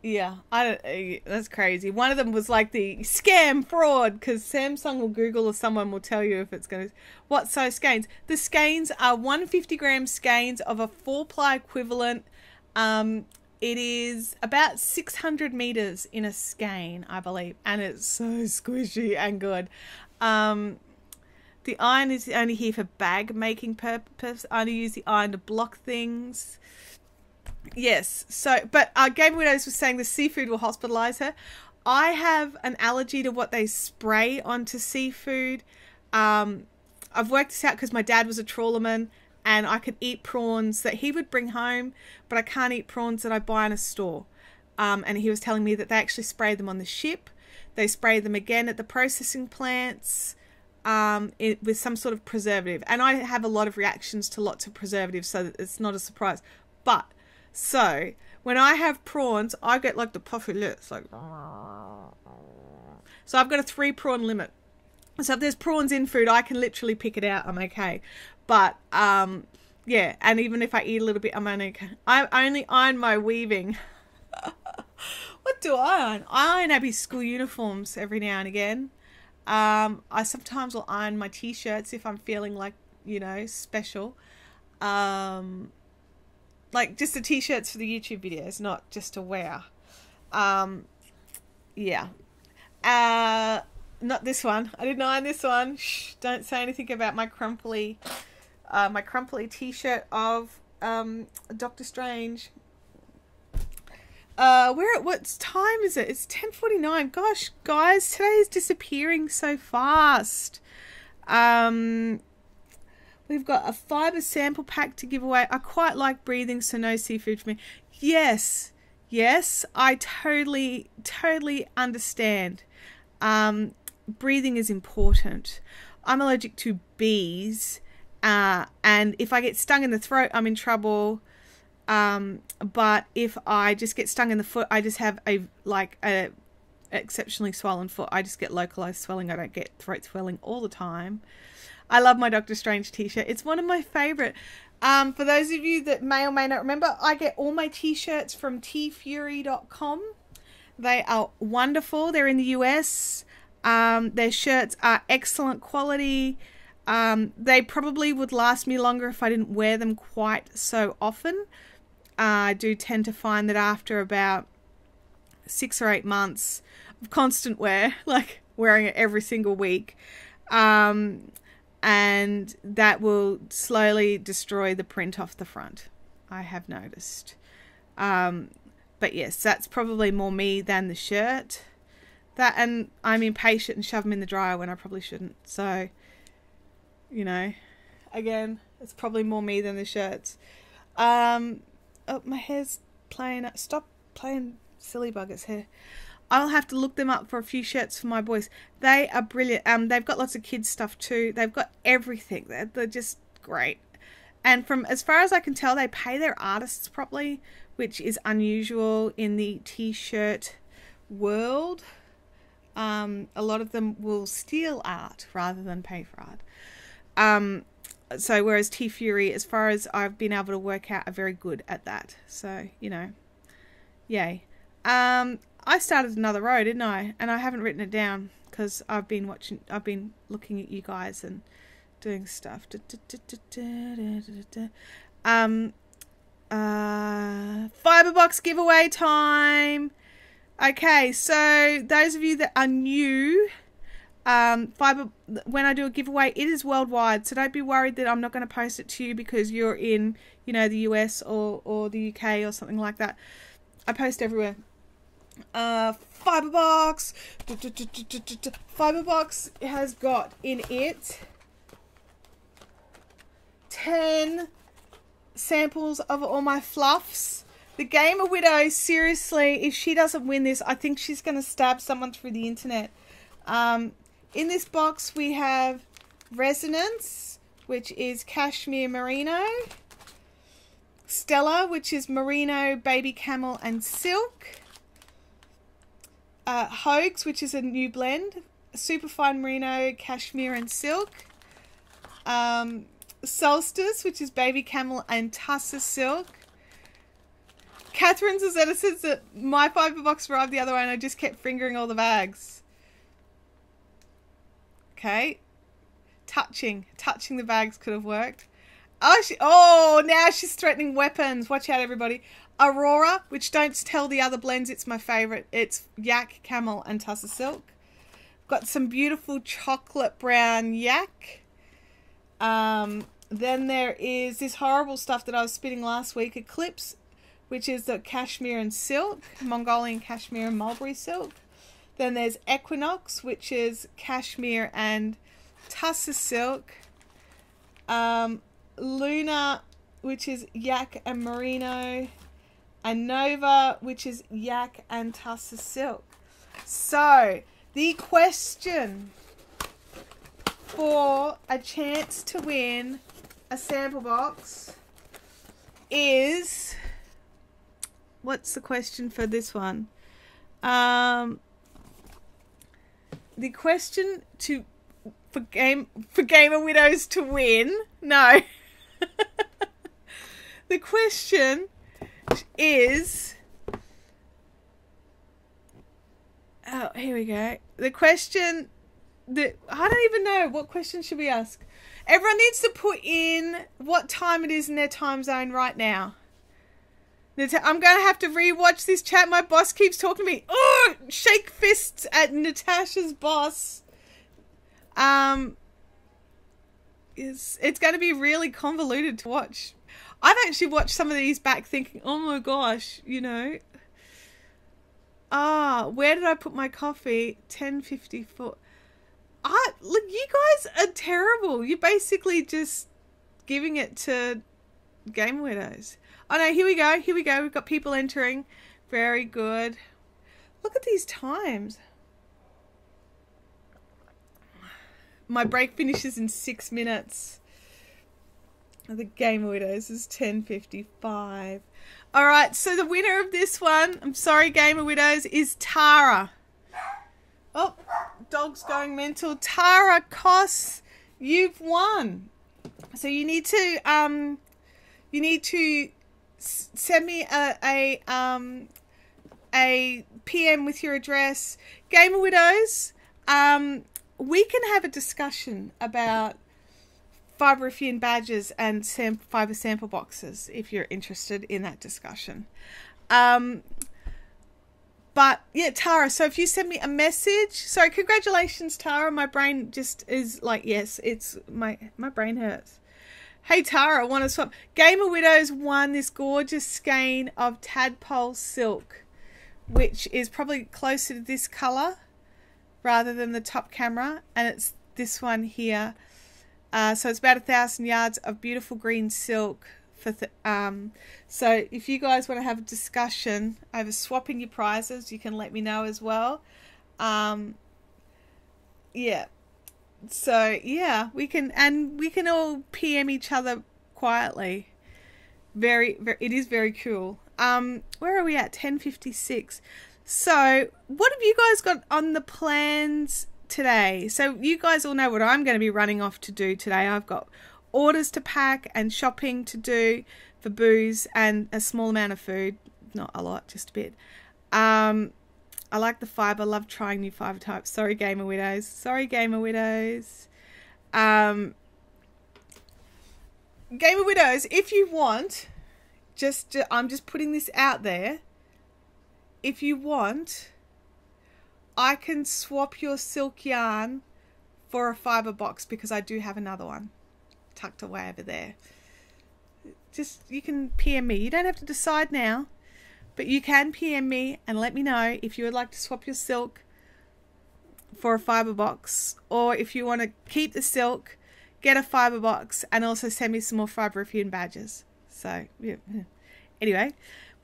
Yeah, that's crazy. One of them was like the scam fraud because Samsung will Google or someone will tell you if it's going to... What size skeins? The skeins are 150 gram skeins of a 4-ply equivalent. It is about 600 meters in a skein, I believe. And it's so squishy and good. The iron is only here for bag making purpose. I only use the iron to block things. Yes, so, but Gabriel Widows was saying the seafood will hospitalize her. I have an allergy to what they spray onto seafood. I've worked this out because my dad was a trawlerman and I could eat prawns that he would bring home, but I can't eat prawns that I buy in a store. And he was telling me that they actually spray them on the ship. They spray them again at the processing plants with some sort of preservative. And I have a lot of reactions to lots of preservatives, so it's not a surprise. But... So, when I have prawns, I get like the puffy lips, like... So I've got a 3 prawn limit. So if there's prawns in food, I can literally pick it out. I'm okay. But, yeah, and even if I eat a little bit, I'm okay. I only iron my weaving. What do I iron? I iron Abby's school uniforms every now and again. I sometimes will iron my t-shirts if I'm feeling like, you know, special. Like just the t-shirts for the YouTube videos, not just to wear. Yeah. Not this one. I didn't iron this one. Shh, don't say anything about my crumply t-shirt of Doctor Strange. What time is it? It's 10:49. Gosh, guys, today is disappearing so fast. We've got a fibre sample pack to give away. I quite like breathing, so no seafood for me. Yes, I totally understand. Breathing is important. I'm allergic to bees, and if I get stung in the throat, I'm in trouble. But if I just get stung in the foot, I just have a exceptionally swollen foot. I just get localized swelling. I don't get throat swelling all the time. I love my Doctor Strange t-shirt. It's one of my favourite. For those of you that may or may not remember, I get all my t-shirts from tfury.com. They are wonderful. They're in the US. Their shirts are excellent quality. They probably would last me longer if I didn't wear them quite so often. I do tend to find that after about 6 or 8 months of constant wear, like wearing it every single week, and that will slowly destroy the print off the front, I have noticed. But yes, that's probably more me than the shirt. That, and I'm impatient and shove them in the dryer when I probably shouldn't. So, you know, again, it's probably more me than the shirts. Oh, my hair's playing. Stop playing silly buggers here. I'll have to look them up for a few shirts for my boys. They are brilliant. They've got lots of kids stuff too. They've got everything. They're just great. And from as far as I can tell, they pay their artists properly, which is unusual in the t-shirt world. A lot of them will steal art rather than pay for art. So whereas T-Fury, as far as I've been able to work out, are very good at that. So, you know, yay. I started another row, didn't I? And I haven't written it down because I've been looking at you guys and doing stuff. Fiberbox giveaway time. Okay, so those of you that are new, fiber, when I do a giveaway, it is worldwide, so don't be worried that I'm not going to post it to you because you're in, you know, the US or the UK or something like that. I post everywhere. Fiberbox. Fiberbox has got in it 10 samples of all my fluffs. The Gamer Widow, seriously, if she doesn't win this, I think she's going to stab someone through the internet. In this box, we have Resonance, which is Cashmere Merino. Stella, which is Merino, Baby Camel, and Silk. Hoax, which is a new blend. Superfine Merino, Cashmere, and Silk. Solstice, which is Baby Camel and Tussar Silk. Catherine Zazetta says that my fiber box arrived the other way and I just kept fingering all the bags. Okay. Touching the bags could have worked. Oh, now she's threatening weapons. Watch out, everybody. Aurora, which don't tell the other blends, it's my favorite. It's Yak, Camel, and Tussar Silk. Got some beautiful chocolate brown yak. Then there is this horrible stuff that I was spitting last week, Eclipse, which is the Cashmere and Silk, Mongolian Cashmere and Mulberry Silk. Then there's Equinox, which is Cashmere and Tussar Silk. Luna, which is Yak and Merino. And Nova, which is Yak and Tussar Silk. So, the question for a chance to win a sample box is... What's the question for this one? The question for Gamer Widows to win. No. The question is... Oh, here we go. The question that... I don't even know. What question should we ask? Everyone needs to put in what time it is in their time zone right now. I'm going to have to rewatch this chat. My boss keeps talking to me. Oh, shake fists at Natasha's boss. It's going to be really convoluted to watch. I've actually watched some of these back thinking, oh my gosh, you know. Where did I put my coffee? 10:54. Look, you guys are terrible. You're basically just giving it to Game Widows. Oh no, here we go. Here we go. We've got people entering. Very good. Look at these times. My break finishes in 6 minutes. The Game Widows is 10:55. Alright, so the winner of this one, I'm sorry Gamer Widows, is Tara. Oh, dog's going mental. Tara Koss, you've won. So you need to send me a PM with your address. Gamer Widows, we can have a discussion about Fibrifian badges and fiber sample boxes if you're interested in that discussion. But yeah, Tara, so if you send me a message, sorry, congratulations, Tara. My brain just is like, yes, it's my brain hurts. Hey Tara, I want to swap. Gamer Widows won this gorgeous skein of tadpole silk, which is probably closer to this color rather than the top camera, and it's this one here. So it's about 1,000 yards of beautiful green silk. So if you guys want to have a discussion over swapping your prizes, you can let me know as well. Yeah. So yeah, we can all PM each other quietly. It is very cool. Where are we at? 10:56. So what have you guys got on the plans today? So you guys all know what I'm going to be running off to do today. I've got orders to pack and shopping to do for booze and a small amount of food. Not a lot, just a bit. I like the fiber. Love trying new fiber types. Sorry, Gamer Widows. Sorry, Gamer Widows. Gamer Widows, if you want, I'm just putting this out there. if you want, I can swap your silk yarn for a fiber box, because I do have another one tucked away over there. Just, you can PM me. You don't have to decide now, but you can PM me and let me know if you would like to swap your silk for a fiber box, or if you want to keep the silk, get a fiber box, and also send me some more fiber-affined badges. So, yeah. Anyway,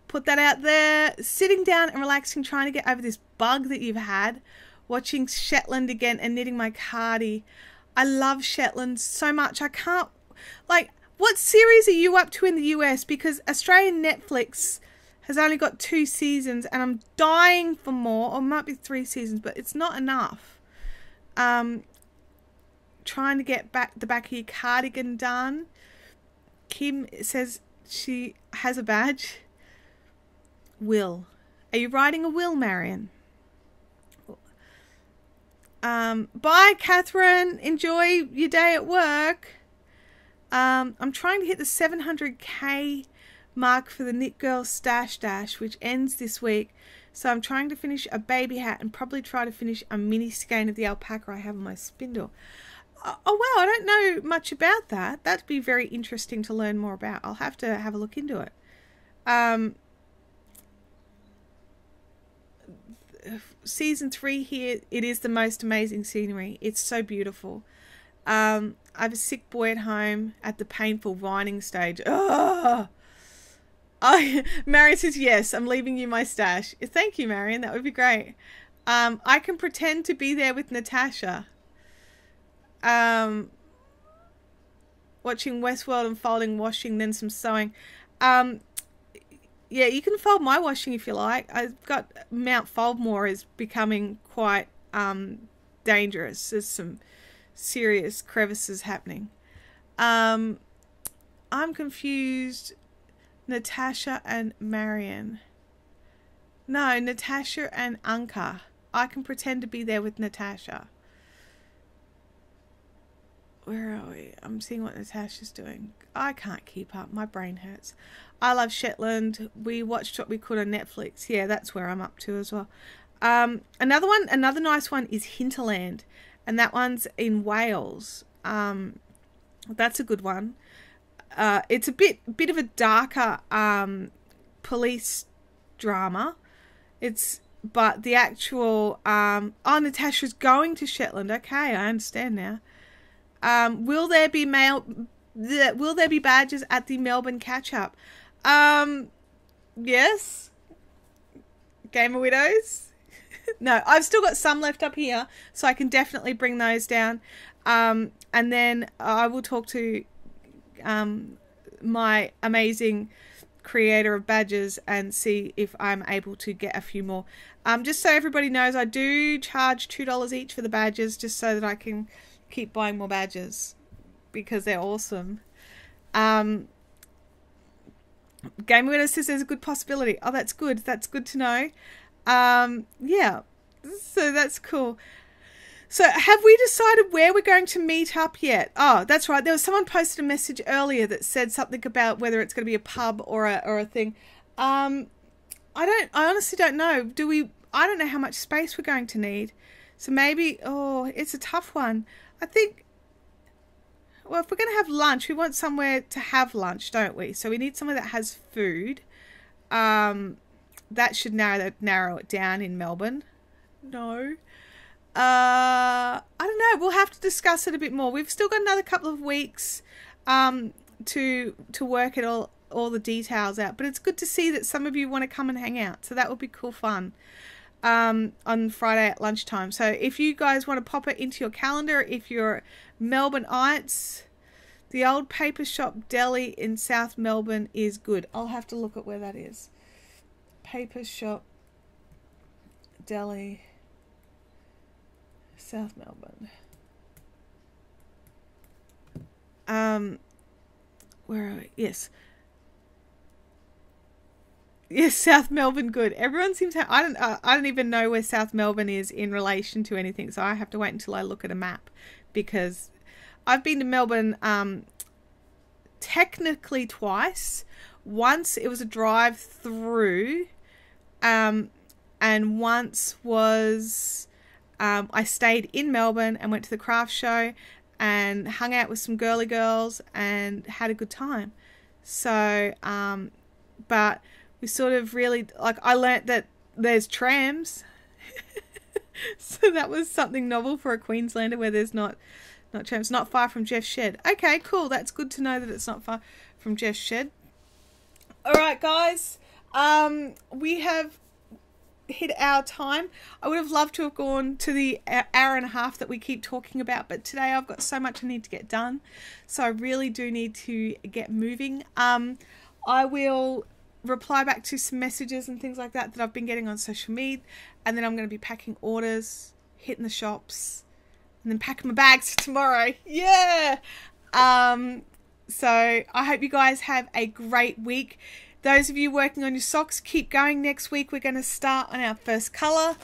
put that out there. Sitting down and relaxing, trying to get over this bug that you've had. Watching Shetland again and knitting my cardi. I love Shetland so much. I can't, like, what series are you up to in the US? Because Australian Netflix has only got 2 seasons and I'm dying for more. Or it might be 3 seasons, but it's not enough. Trying to get the back of your cardigan done. Kim says she has a badge. Will. Are you writing a will, Marion? Bye, Catherine. Enjoy your day at work. I'm trying to hit the 700k mark for the Knit Girl Stash Dash, which ends this week. So I'm trying to finish a baby hat and probably try to finish a mini skein of the alpaca I have on my spindle. Oh, wow, I don't know much about that. That'd be very interesting to learn more about. I'll have to have a look into it. Season 3 here, it is the most amazing scenery. It's so beautiful. I have a sick boy at home at the painful whining stage. Oh, Marion says, yes, I'm leaving you my stash. Thank you, Marion. That would be great. I can pretend to be there with Natasha. Watching Westworld and folding, washing, then some sewing. Yeah, you can fold my washing if you like. I've got Mount Foldmore is becoming quite dangerous. There's some serious crevices happening. I'm confused. Natasha and Marion. No, Natasha and Anka. I can pretend to be there with Natasha. Where are we? I'm seeing what Natasha's doing. I can't keep up. My brain hurts. I love Shetland. We watched what we could on Netflix. Yeah, that's where I'm up to as well. Another nice one is Hinterland, and that one's in Wales. That's a good one. It's a bit of a darker police drama. But the actual Natasha's going to Shetland. Okay, I understand now. Will there be badges at the Melbourne catch-up? Yes. Gamer Widows? No, I've still got some left up here, so I can definitely bring those down. And then I will talk to my amazing creator of badges and see if I'm able to get a few more. Just so everybody knows, I do charge $2 each for the badges, just so that I can keep buying more badges because they're awesome. Game Winner says there's a good possibility. Oh, that's good. That's good to know. Yeah, so that's cool. So have we decided where we're going to meet up yet? Oh, that's right. There was someone posted a message earlier that said something about whether it's going to be a pub or a thing. I honestly don't know. I don't know how much space we're going to need. So maybe, it's a tough one. I think, well, if we're going to have lunch, we want somewhere to have lunch, don't we? So we need somewhere that has food. That should narrow it down in Melbourne. No. I don't know. We'll have to discuss it a bit more. We've still got another couple of weeks to work it all the details out. But it's good to see that some of you want to come and hang out. So that would be cool fun. On Friday at lunchtime. So if you guys want to pop it into your calendar, if you're Melbourneites, the old paper shop deli in South Melbourne is good. I'll have to look at where that is. Paper shop deli, South Melbourne. Where are we? Yes. Yes, South Melbourne, good. Everyone seems to. I don't even know where South Melbourne is in relation to anything, so I have to wait until I look at a map, because I've been to Melbourne technically twice. Once it was a drive through, and and once was I stayed in Melbourne and went to the craft show and hung out with some girly girls and had a good time. So, but we sort of really, like, I learnt that there's trams. So that was something novel for a Queenslander, where there's not trams. Not far from Jeff's shed. Okay, cool. That's good to know that it's not far from Jeff's shed. All right, guys. We have hit our time. I would have loved to have gone to the hour and a half that we keep talking about, but today I've got so much I need to get done, so I really do need to get moving. I will reply back to some messages and things like that I've been getting on social media, and then I'm going to be packing orders, hitting the shops, and then packing my bags for tomorrow. Yeah. So I hope you guys have a great week. Those of you working on your socks, keep going. Next week we're going to start on our first colour.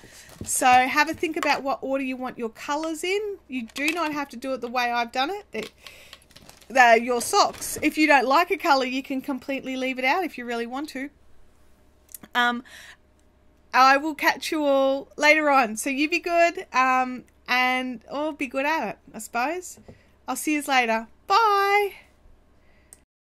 So have a think about what order you want your colours in. You do not have to do it the way I've done it. They're your socks. If you don't like a colour, you can completely leave it out if you really want to. I will catch you all later on. So you be good, and be good at it, I suppose. I'll see you later.